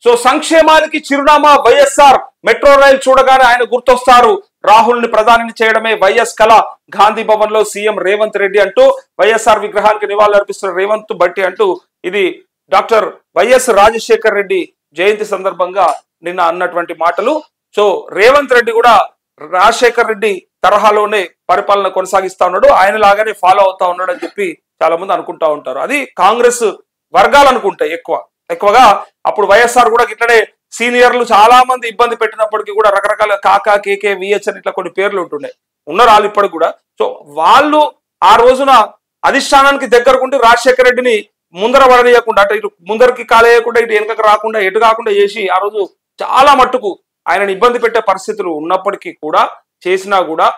So సంక్షేమానికి చిరునామా YSR. Metro rail చూడగానే ఆయన గుర్తొస్తారు. రాహుల్ ని ప్రధానిని చేయడమే వైఎస్ కళ. గాంధీ భవన్ లో సీఎం రేవంత్ రెడ్డి అంటూ వైఎస్ఆర్ విగ్రహానికి నివాళులు అర్పిస్తున్న రేవంత్ బట్టి అంటూ ఇది డాక్టర్ వైఎస్ రాజశేఖర్ రెడ్డి జయంతి సందర్భంగా నిన్న అన్నటువంటి మాటలు. సో రేవంత్ రెడ్డి కూడా రాజశేఖర్ రెడ్డి తరహాలోనే పరిపాలన కొనసాగిస్తా ఉన్నాడు, ఆయన లాగానే ఫాలో అవుతా ఉన్నాడు అని చెప్పి చాలా మంది అనుకుంటా ఉంటారు. అది కాంగ్రెస్ వర్గాలు అనుకుంటాయి ఎక్కువగా. అప్పుడు వైఎస్ఆర్ కూడా ఇట్లనే సీనియర్లు చాలా మంది ఇబ్బంది పెట్టినప్పటికీ కూడా రకరకాల కాకా కేకే విహెచ్ అని ఇట్లా కొన్ని పేర్లు ఉంటున్నాయి, ఉన్నారు వాళ్ళు ఇప్పటికి కూడా. సో వాళ్ళు ఆ రోజున అధిష్టానానికి దగ్గరకుండి రాజశేఖర రెడ్డిని ముందర పడనీయకుండా, అంటే ఇటు ముందరికి కాలేయకుండా ఇటు వెనుకకు రాకుండా ఎటు కాకుండా చేసి ఆ రోజు చాలా మట్టుకు ఆయనను ఇబ్బంది పెట్టే పరిస్థితులు ఉన్నప్పటికీ కూడా చేసినా కూడా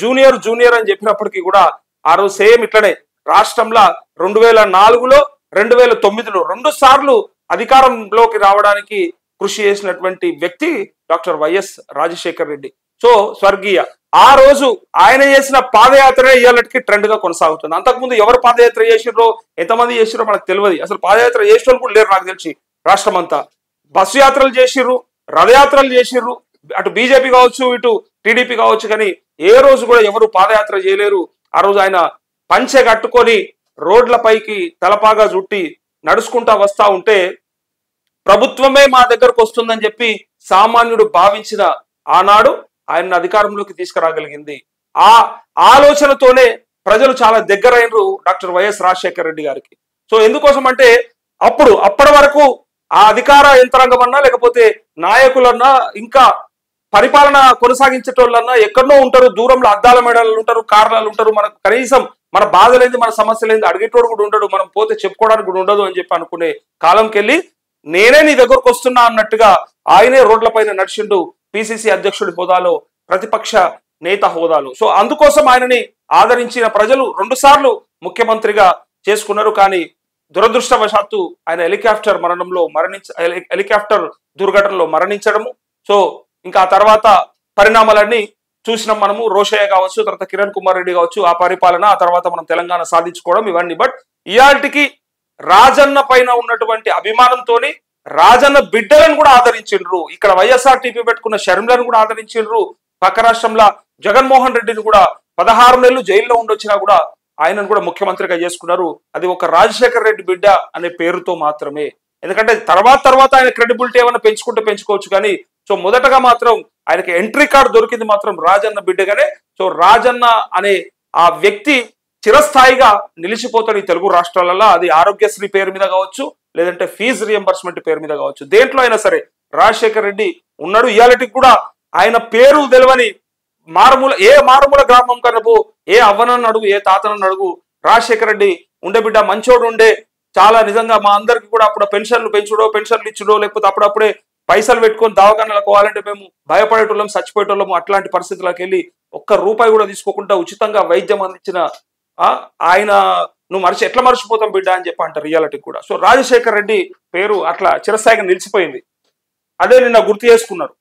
జూనియర్ అని చెప్పినప్పటికీ కూడా ఆ రోజు సేమ్ ఇట్లనే రాష్ట్రంలో 2004లో 2009లో 2 సార్లు అధికారంలోకి రావడానికి కృషి చేసినటువంటి వ్యక్తి doctor YS Rajasekhar Reddy. So స్వర్గీయ ఆ రోజు ఆయన చేసిన పాదయాత్ర ఇవాళకి ట్రెండ్ గా కొనసాగుతుంది. అంతకుముందు ఎవరు పాదయాత్ర చేసిర్రో ఎంతమంది చేసిరో మనకు తెలియదు. అసలు పాదయాత్ర చేసిన వాళ్ళు కూడా లేరు నాకు తెలిసి. రాష్ట్రం అంతా బస్సు యాత్రలు చేసిర్రు, రథయాత్రలు చేసిర్రు, అటు బీజేపీ కావచ్చు ఇటు టీడీపీ కావచ్చు, కానీ ఏ రోజు కూడా ఎవరు పాదయాత్ర చేయలేరు. ఆ రోజు ఆయన పంచె కట్టుకొని రోడ్లపైకి తలపాగా చుట్టి నడుచుకుంటా వస్తా ఉంటే ప్రభుత్వమే మా దగ్గరకు వస్తుందని చెప్పి సామాన్యుడు భావించిన ఆనాడు ఆయన అధికారంలోకి తీసుకురాగలిగింది. ఆ ఆలోచనతోనే ప్రజలు చాలా దగ్గరైనరు డాక్టర్ వైఎస్ రాజశేఖర రెడ్డి గారికి. సో ఎందుకోసం అంటే అప్పటి వరకు ఆ అధికార యంత్రాంగం అన్నా లేకపోతే నాయకులన్నా ఇంకా పరిపాలన కొనసాగించేటోళ్ళన్నా ఎక్కడో ఉంటారు, దూరంలో అద్దాల మేడలు ఉంటారు, కారణాలు ఉంటారు. మనకు కనీసం మన బాధలేంది మన సమస్యలేంది అడిగేటోడు కూడా ఉండడు, మనం పోతే చెప్పుకోవడానికి కూడా ఉండదు అని చెప్పి అనుకునే కాలంకి వెళ్ళి నేనే నీ దగ్గరకు వస్తున్నా అన్నట్టుగా ఆయనే రోడ్లపైన నడిచిండు, పిసిసి అధ్యక్షుడి హోదాలో, ప్రతిపక్ష నేత హోదాలో. సో అందుకోసం ఆయనని ఆదరించిన ప్రజలు 2 సార్లు ముఖ్యమంత్రిగా చేసుకున్నారు. కానీ దురదృష్టవశాత్తు ఆయన హెలికాప్టర్ దుర్ఘటనలో మరణించడము. సో ఇంకా ఆ తర్వాత పరిణామాలన్నీ చూసినాం మనము. రోషయ్య కావచ్చు, తర్వాత కిరణ్ కుమార్ రెడ్డి కావచ్చు, ఆ పరిపాలన, ఆ తర్వాత మనం తెలంగాణ సాధించుకోవడం ఇవన్నీ. బట్ ఇయాల్టికి రాజన్న పైన ఉన్నటువంటి అభిమానంతోని రాజన్న బిడ్డలను కూడా ఆదరించిండ్రు. ఇక్కడ వైఎస్ఆర్టీపీ పెట్టుకున్న షర్మిలను కూడా ఆదరించిండ్రు. పక్క రాష్ట్రంలో జగన్మోహన్ రెడ్డిని కూడా 16 నెలలు జైల్లో ఉండొచ్చినా కూడా ఆయనను కూడా ముఖ్యమంత్రిగా చేసుకున్నారు. అది ఒక రాజశేఖర రెడ్డి బిడ్డ అనే పేరుతో మాత్రమే. ఎందుకంటే తర్వాత ఆయన క్రెడిబిలిటీ ఏమైనా పెంచుకోవచ్చు కానీ సో మొదటగా మాత్రం ఆయనకి ఎంట్రీ కార్డు దొరికింది మాత్రం రాజన్న బిడ్డగానే. సో రాజన్న అనే ఆ వ్యక్తి చిరస్థాయిగా నిలిచిపోతాడు ఈ తెలుగు రాష్ట్రాలలో. అది ఆరోగ్యశ్రీ పేరు మీద కావచ్చు, లేదంటే ఫీజు రియంబర్స్మెంట్ పేరు మీద కావచ్చు, దేంట్లో అయినా సరే రాజశేఖర్ రెడ్డి ఉన్నాడు. ఇయాలటికి కూడా ఆయన పేరు తెలియని మారుమూల గ్రామం కనుపు ఏ అవ్వనని అడుగు, ఏ తాతనని అడుగు, రాజశేఖర రెడ్డి ఉండే బిడ్డ మంచోడు ఉండే. చాలా నిజంగా మా అందరికి కూడా అప్పుడు పెన్షన్లు ఇచ్చుడో లేకపోతే అప్పుడప్పుడే పైసలు పెట్టుకొని దవాఖానలకు పోవాలంటే మేము భయపడేటోళ్ళం, చచ్చిపోయేటోళ్ళము. అట్లాంటి పరిస్థితులకు వెళ్ళి ₹1 కూడా తీసుకోకుండా ఉచితంగా వైద్యం అందించిన ఆయన నువ్వు ఎట్లా మర్చిపోతాం బిడ్డ అని చెప్పి అంటారు రియాలిటీ కూడా. సో రాజశేఖర్ రెడ్డి పేరు అట్లా చిరస్థాయిగా నిలిచిపోయింది. అదే నిన్న గుర్తు చేసుకున్నారు.